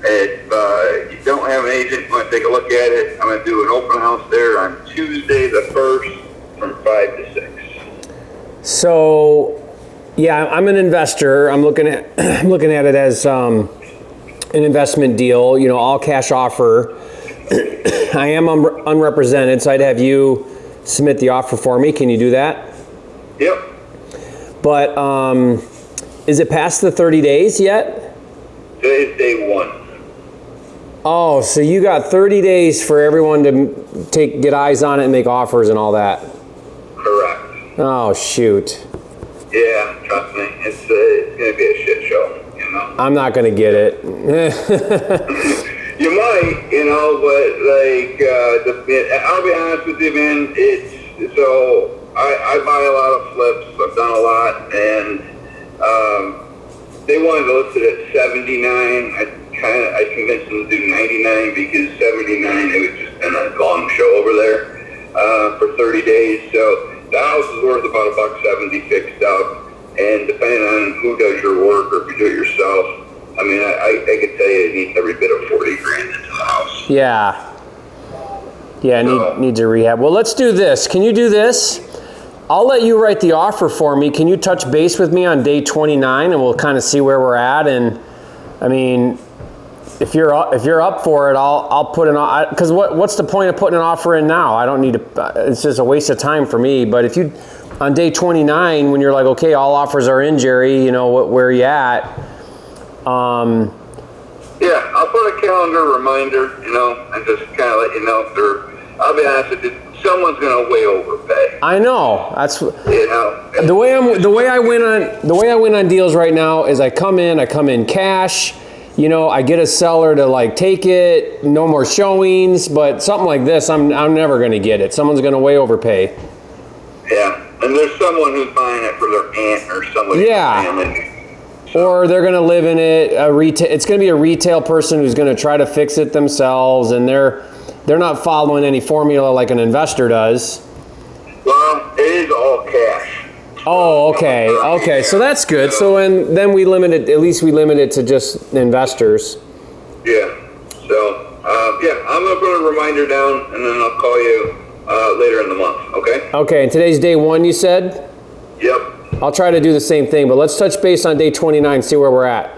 if you don't have an agent, you want to take a look at it, I'm going to do an open house there on Tuesday the 1st from 5 to 6. So, yeah, I'm an investor. I'm looking at it as an investment deal, all cash offer. I am unrepresented, so I'd have you submit the offer for me. Can you do that? Yep. But is it past the 30 days yet? Today's day 1. Oh, so you got 30 days for everyone to get eyes on it and make offers and all that. Correct. Oh, shoot. Yeah, trust me, it's going to be a shit show, you know. I'm not going to get it. You might, you know, but like, I'll be honest with you, man. I buy a lot of flips. I've done a lot, and they wanted to list it at 79. I convinced them to do 99 because 79 it was just been a long show over there for 30 days. So the house is worth about $170 fixed up, and depending on who does your work or if you do it yourself. I mean, I could tell you it needs every bit of 40 grand into the house. Yeah. Yeah, needs a rehab. Well, let's do this. Can you do this? I'll let you write the offer for me. Can you touch base with me on day 29 and we'll kind of see where we're at? And I mean, if you're up for it, I'll put because what's the point of putting an offer in now? I don't need to. It's just a waste of time for me. But if you on day 29 when you're like, okay, all offers are in, Jerry. You know where are you at? Yeah, I'll put a calendar reminder, you know, and just kind of let you know if I'll be honest with you, someone's going to way overpay. I know. That's you know. the way I win on deals right now is I come in cash. You know, I get a seller to like take it, no more showings, but something like this, I'm never going to get it. Someone's going to way overpay. Yeah, and there's someone who's buying it for their aunt or somebody. Yeah. Or they're going to live in it. It's going to be a retail person who's going to try to fix it themselves, and they're not following any formula like an investor does. Well, it is all cash. Oh, okay. Okay, so that's good. So then we limit it. At least we limit it to just investors. Yeah. So I'm going to put a reminder down, and then I'll call you later in the month. Okay. Okay. And today's day 1, you said? Yep. I'll try to do the same thing, but let's touch base on day 29, see where we're at.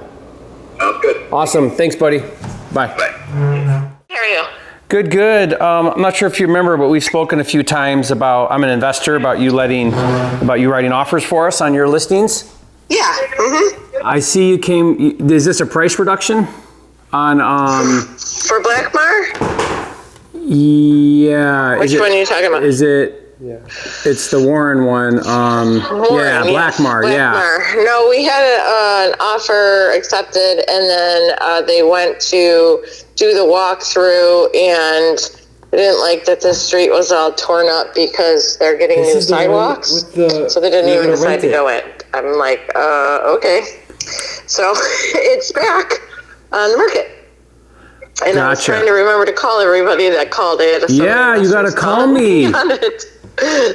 Sounds good. Awesome. Thanks, buddy. Bye. Bye. How are you? Good. I'm not sure if you remember, but we've spoken a few times about, I'm an investor, about you writing offers for us on your listings. Yeah. Mm-hmm. I see you came, is this a price reduction on, For Blackmar? Yeah. Which one are you talking about? Is it, yeah. It's the Warren one. Yeah, Blackmar, yeah. No, we had an offer accepted, and then they went to do the walkthrough, and they didn't like that the street was all torn up because they're getting new sidewalks. So they didn't even decide to go in. I'm like, okay. So it's back on the market. And I was trying to remember to call everybody that called in. Yeah, you got to call me.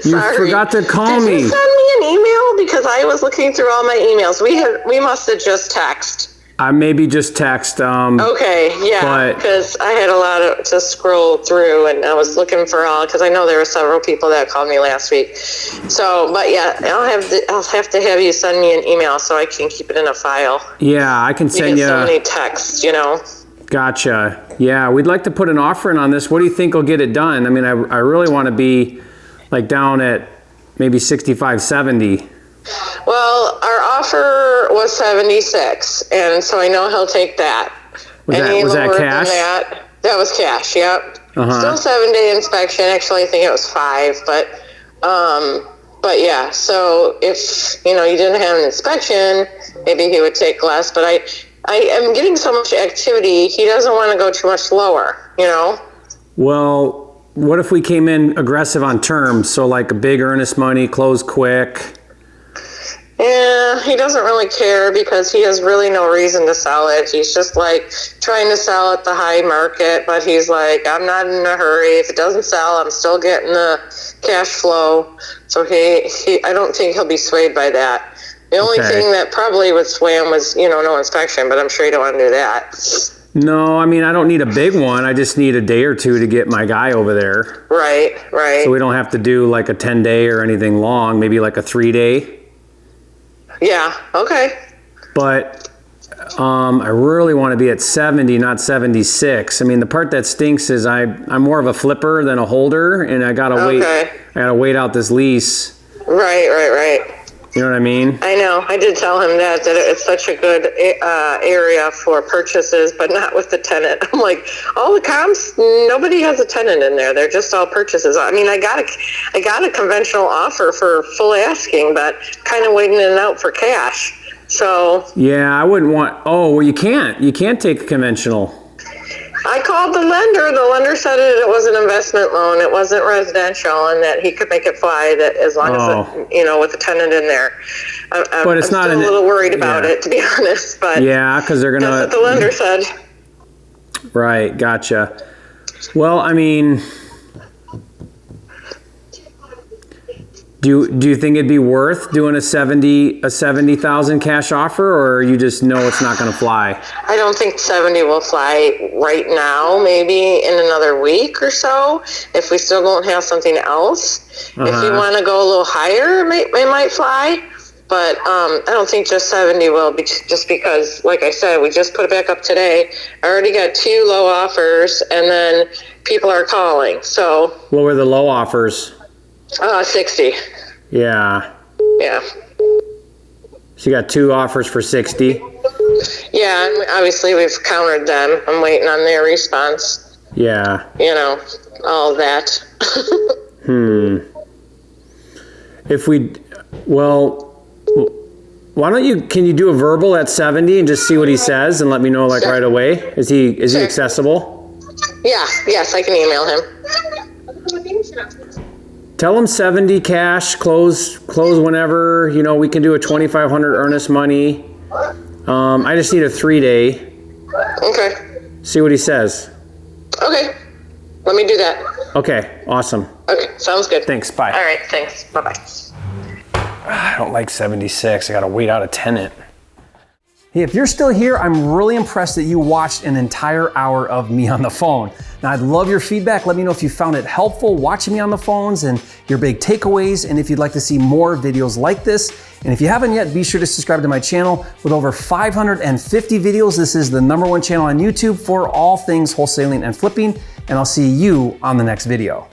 You forgot to call me. Did you send me an email? Because I was looking through all my emails. We must have just texted. I maybe just text. Okay, yeah, because I had a lot to scroll through, and I was looking for all, because I know there were several people that called me last week. So, but yeah, I'll have to have you send me an email so I can keep it in a file. Yeah, I can send you. So many texts, you know. Gotcha. Yeah, we'd like to put an offer in on this. What do you think will get it done? I mean, I really want to be like down at maybe 65, 70. Well, our offer was 76, and so I know he'll take that. Was that cash? That was cash, yep. Still 7-day inspection. Actually, I think it was 5, but yeah, so if, you didn't have an inspection, maybe he would take less, but I am getting so much activity, he doesn't want to go too much lower, Well, what if we came in aggressive on terms? So like a big earnest money, close quick. Yeah, he doesn't really care because he has really no reason to sell it. He's just like trying to sell at the high market, but he's like, I'm not in a hurry. If it doesn't sell, I'm still getting the cash flow. So I don't think he'll be swayed by that. The only thing that probably would sway him was, no inspection, but I'm sure you don't want to do that. No, I mean, I don't need a big one. I just need a day or two to get my guy over there. Right. So we don't have to do like a 10-day or anything long, maybe like a 3-day. Yeah, okay. But I really want to be at 70, not 76. I mean, the part that stinks is I'm more of a flipper than a holder, and I gotta wait. I gotta wait out this lease. Right. You know what I mean? I know. I did tell him that it's such a good area for purchases, but not with the tenant. I'm like, all the comps, nobody has a tenant in there. They're just all purchases. I mean, I got a conventional offer for full asking, but kind of waiting it out for cash. So yeah, I wouldn't want. Oh, well, you can't take a conventional. I called the lender. The lender said it was an investment loan. It wasn't residential, and that he could make it fly. That as long as with a tenant in there. But it's not. I'm still a little worried about it, to be honest. But yeah, because they're gonna. That's what the lender said. Right. Gotcha. Well, I mean, do you think it'd be worth doing a 70,000 cash offer, or you just know it's not going to fly? I don't think 70 will fly right now. Maybe in another week or so, if we still don't have something else. If you want to go a little higher, it might fly. But I don't think just 70 will, just because, like I said, we just put it back up today. I already got 2 low offers, and then people are calling. So what were the low offers? 60. Yeah. Yeah. So you got 2 offers for 60? Yeah, and obviously we've countered them. I'm waiting on their response. Yeah. You know, all that. Why don't you, can you do a verbal at 70 and just see what he says and let me know right away? Is he accessible? Yeah, yes, I can email him. Tell him 70 cash, close whenever, we can do a 2,500 earnest money. I just need a 3-day. Okay. See what he says. Okay. Let me do that. Okay, awesome. Okay, sounds good. Thanks, bye. All right, thanks. Bye-bye. I don't like 76. I gotta wait out a tenant. Hey, if you're still here, I'm really impressed that you watched an entire hour of me on the phone. Now, I'd love your feedback. Let me know if you found it helpful watching me on the phones and your big takeaways, and if you'd like to see more videos like this. And if you haven't yet, be sure to subscribe to my channel. With over 550 videos, this is the #1 channel on YouTube for all things wholesaling and flipping, and I'll see you on the next video.